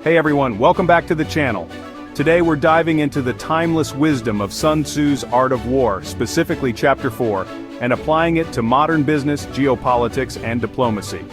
Hey everyone, welcome back to the channel. Today we're diving into the timeless wisdom of Sun Tzu's Art of War, specifically Chapter 4, and applying it to modern business, geopolitics, and diplomacy.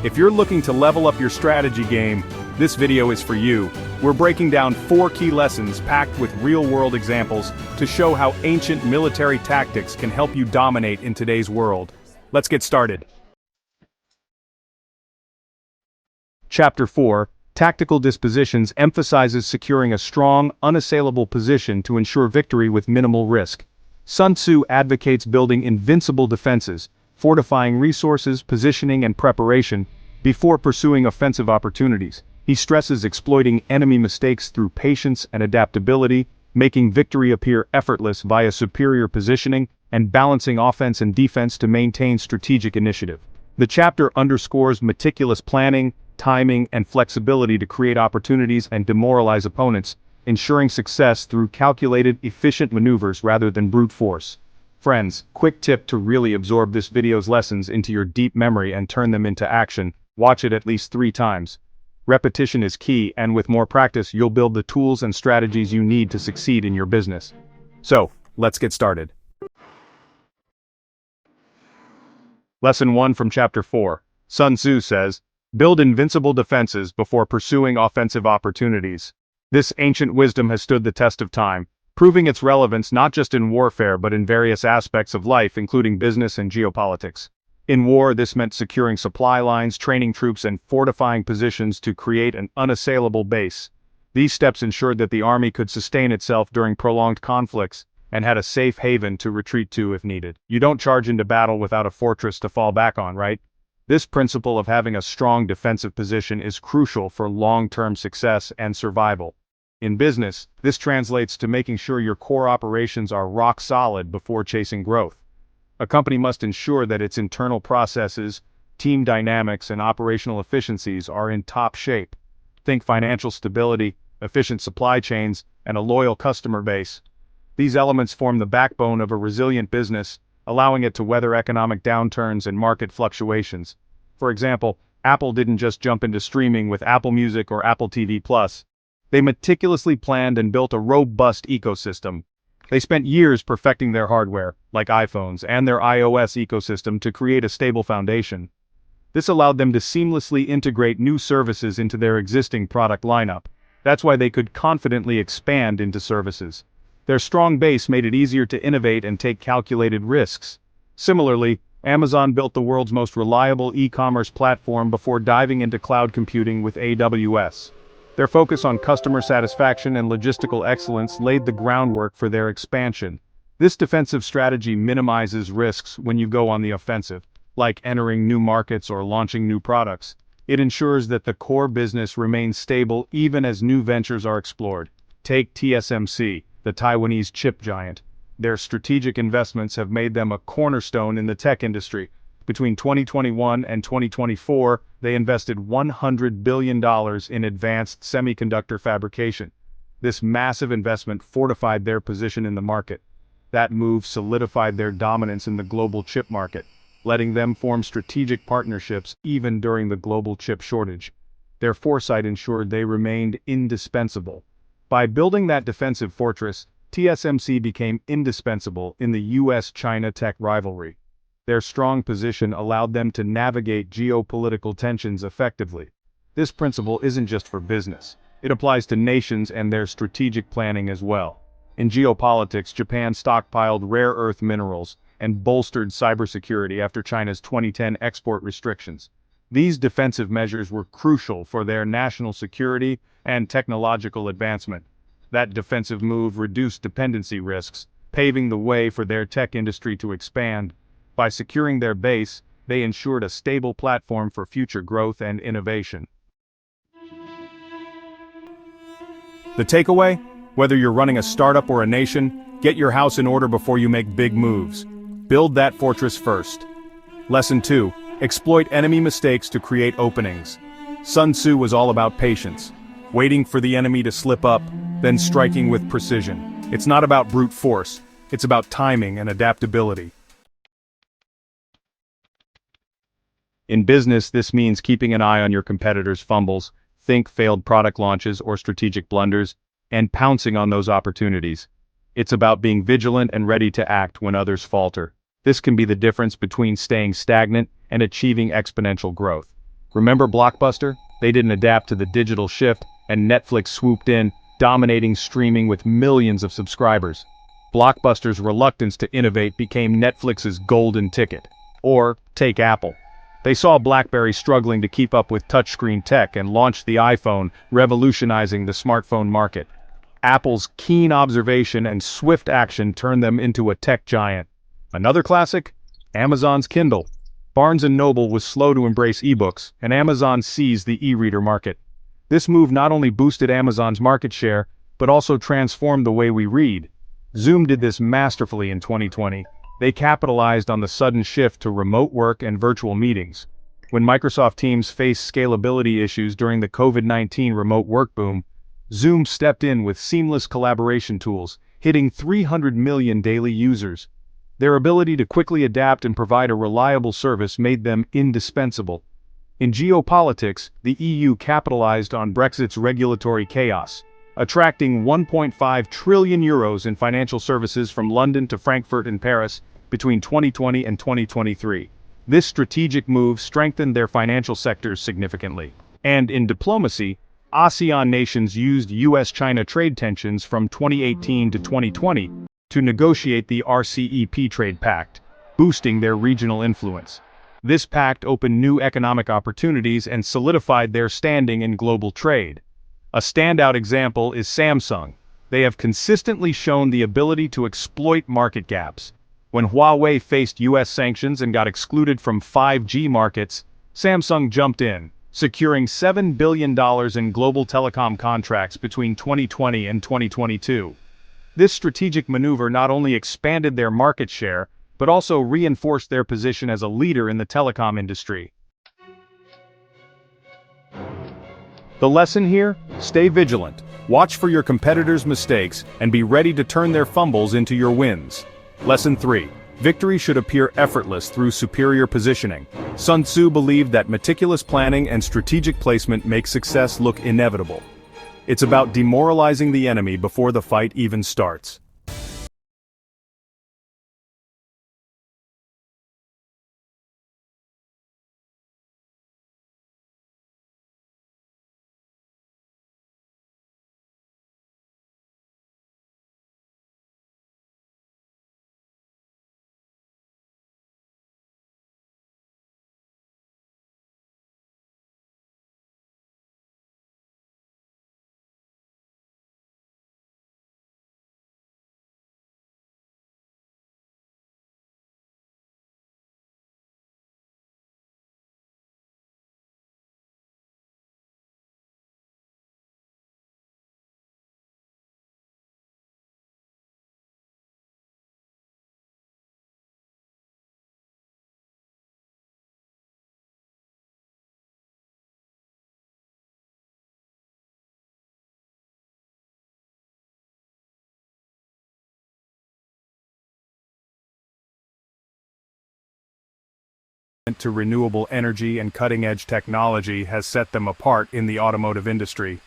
If you're looking to level up your strategy game, this video is for you. We're breaking down 4 key lessons packed with real-world examples to show how ancient military tactics can help you dominate in today's world. Let's get started. Chapter 4, Tactical Dispositions, emphasizes securing a strong, unassailable position to ensure victory with minimal risk. Sun Tzu advocates building invincible defenses, fortifying resources, positioning, and preparation before pursuing offensive opportunities. He stresses exploiting enemy mistakes through patience and adaptability, making victory appear effortless via superior positioning, and balancing offense and defense to maintain strategic initiative. The chapter underscores meticulous planning, timing, and flexibility to create opportunities and demoralize opponents, ensuring success through calculated, efficient maneuvers rather than brute force. Friends, quick tip to really absorb this video's lessons into your deep memory and turn them into action: watch it at least 3 times. Repetition is key, and with more practice you'll build the tools and strategies you need to succeed in your business. So, let's get started. Lesson 1 from Chapter 4. Sun Tzu says, "Build invincible defenses before pursuing offensive opportunities." This ancient wisdom has stood the test of time, proving its relevance not just in warfare but in various aspects of life, including business and geopolitics. In war, this meant securing supply lines, training troops, and fortifying positions to create an unassailable base. These steps ensured that the army could sustain itself during prolonged conflicts and had a safe haven to retreat to if needed. You don't charge into battle without a fortress to fall back on, right? This principle of having a strong defensive position is crucial for long-term success and survival. In business, this translates to making sure your core operations are rock solid before chasing growth. A company must ensure that its internal processes, team dynamics, and operational efficiencies are in top shape. Think financial stability, efficient supply chains, and a loyal customer base. These elements form the backbone of a resilient business, allowing it to weather economic downturns and market fluctuations. For example, Apple didn't just jump into streaming with Apple Music or Apple TV Plus. They meticulously planned and built a robust ecosystem. They spent years perfecting their hardware, like iPhones, and their iOS ecosystem to create a stable foundation. This allowed them to seamlessly integrate new services into their existing product lineup. That's why they could confidently expand into services. Their strong base made it easier to innovate and take calculated risks. Similarly, Amazon built the world's most reliable e-commerce platform before diving into cloud computing with AWS. Their focus on customer satisfaction and logistical excellence laid the groundwork for their expansion. This defensive strategy minimizes risks when you go on the offensive, like entering new markets or launching new products. It ensures that the core business remains stable even as new ventures are explored. Take TSMC, the Taiwanese chip giant. Their strategic investments have made them a cornerstone in the tech industry. Between 2021 and 2024, they invested $100 billion in advanced semiconductor fabrication. This massive investment fortified their position in the market. That move solidified their dominance in the global chip market, letting them form strategic partnerships even during the global chip shortage. Their foresight ensured they remained indispensable. By building that defensive fortress, TSMC became indispensable in the US-China tech rivalry. Their strong position allowed them to navigate geopolitical tensions effectively. This principle isn't just for business. It applies to nations and their strategic planning as well. In geopolitics, Japan stockpiled rare earth minerals and bolstered cybersecurity after China's 2010 export restrictions. These defensive measures were crucial for their national security and technological advancement. That defensive move reduced dependency risks, paving the way for their tech industry to expand. By securing their base, they ensured a stable platform for future growth and innovation. The takeaway? Whether you're running a startup or a nation, get your house in order before you make big moves. Build that fortress first. Lesson 2. Exploit enemy mistakes to create openings. Sun Tzu was all about patience, waiting for the enemy to slip up, then striking with precision. It's not about brute force, it's about timing and adaptability. In business, this means keeping an eye on your competitors' fumbles, think failed product launches or strategic blunders, and pouncing on those opportunities. It's about being vigilant and ready to act when others falter. This can be the difference between staying stagnant and achieving exponential growth. Remember Blockbuster? They didn't adapt to the digital shift, and Netflix swooped in, dominating streaming with millions of subscribers. Blockbuster's reluctance to innovate became Netflix's golden ticket. Or, take Apple. They saw BlackBerry struggling to keep up with touchscreen tech and launched the iPhone, revolutionizing the smartphone market. Apple's keen observation and swift action turned them into a tech giant. Another classic? Amazon's Kindle. Barnes & Noble was slow to embrace ebooks, and Amazon seized the e-reader market. This move not only boosted Amazon's market share, but also transformed the way we read. Zoom did this masterfully in 2020. They capitalized on the sudden shift to remote work and virtual meetings. When Microsoft Teams faced scalability issues during the COVID-19 remote work boom, Zoom stepped in with seamless collaboration tools, hitting 300 million daily users. Their ability to quickly adapt and provide a reliable service made them indispensable. In geopolitics, the EU capitalized on Brexit's regulatory chaos, attracting €1.5 trillion in financial services from London to Frankfurt and Paris between 2020 and 2023. This strategic move strengthened their financial sectors significantly. And in diplomacy, ASEAN nations used US-China trade tensions from 2018 to 2020 to negotiate the RCEP trade pact, boosting their regional influence. This pact opened new economic opportunities and solidified their standing in global trade. A standout example is Samsung. They have consistently shown the ability to exploit market gaps. When Huawei faced US sanctions and got excluded from 5G markets, Samsung jumped in, securing $7 billion in global telecom contracts between 2020 and 2022. This strategic maneuver not only expanded their market share, but also reinforced their position as a leader in the telecom industry. The lesson here? Stay vigilant, watch for your competitors' mistakes, and be ready to turn their fumbles into your wins. Lesson 3. Victory should appear effortless through superior positioning. Sun Tzu believed that meticulous planning and strategic placement make success look inevitable. It's about demoralizing the enemy before the fight even starts. To renewable energy and cutting-edge technology has set them apart in the automotive industry.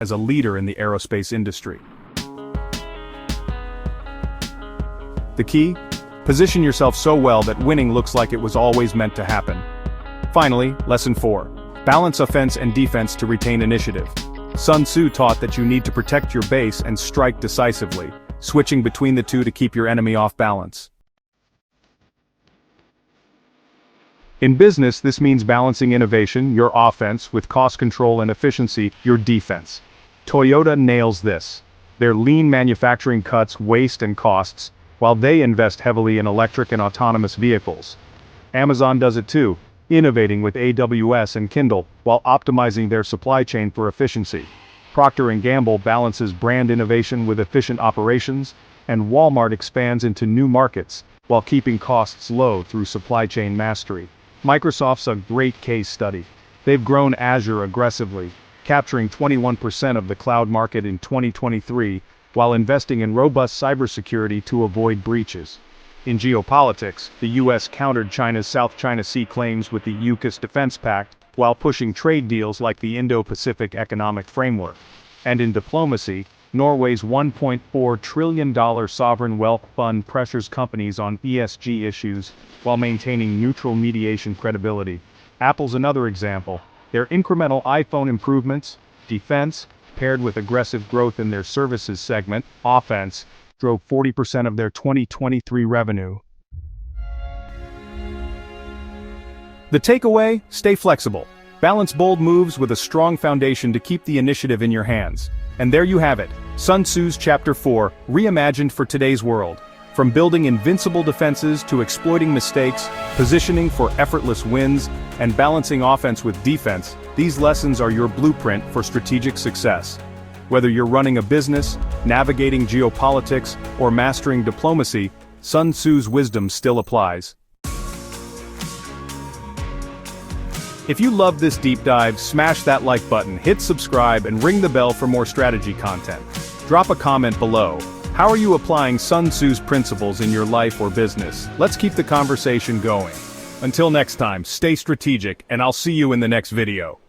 as a leader in the aerospace industry. The key? Position yourself so well that winning looks like it was always meant to happen. Finally, Lesson 4. Balance offense and defense to retain initiative. Sun Tzu taught that you need to protect your base and strike decisively, switching between the two to keep your enemy off balance. In business, this means balancing innovation, your offense, with cost control and efficiency, your defense. Toyota nails this. Their lean manufacturing cuts waste and costs, while they invest heavily in electric and autonomous vehicles. Amazon does it too, innovating with AWS and Kindle, while optimizing their supply chain for efficiency. Procter & Gamble balances brand innovation with efficient operations, and Walmart expands into new markets, while keeping costs low through supply chain mastery. Microsoft's a great case study. They've grown Azure aggressively, capturing 21% of the cloud market in 2023, while investing in robust cybersecurity to avoid breaches. In geopolitics, the US countered China's South China Sea claims with the AUKUS Defense Pact, while pushing trade deals like the Indo-Pacific Economic Framework. And in diplomacy, Norway's $1.4 trillion sovereign wealth fund pressures companies on ESG issues, while maintaining neutral mediation credibility. Apple's another example. Their incremental iPhone improvements, defense, paired with aggressive growth in their services segment, offense, drove 40% of their 2023 revenue. The takeaway? Stay flexible. Balance bold moves with a strong foundation to keep the initiative in your hands. And there you have it, Sun Tzu's Chapter 4, reimagined for today's world. From building invincible defenses to exploiting mistakes, positioning for effortless wins, and balancing offense with defense, these lessons are your blueprint for strategic success. Whether you're running a business, navigating geopolitics, or mastering diplomacy, Sun Tzu's wisdom still applies. If you loved this deep dive, smash that like button, hit subscribe, and ring the bell for more strategy content. Drop a comment below. How are you applying Sun Tzu's principles in your life or business? Let's keep the conversation going. Until next time, stay strategic, and I'll see you in the next video.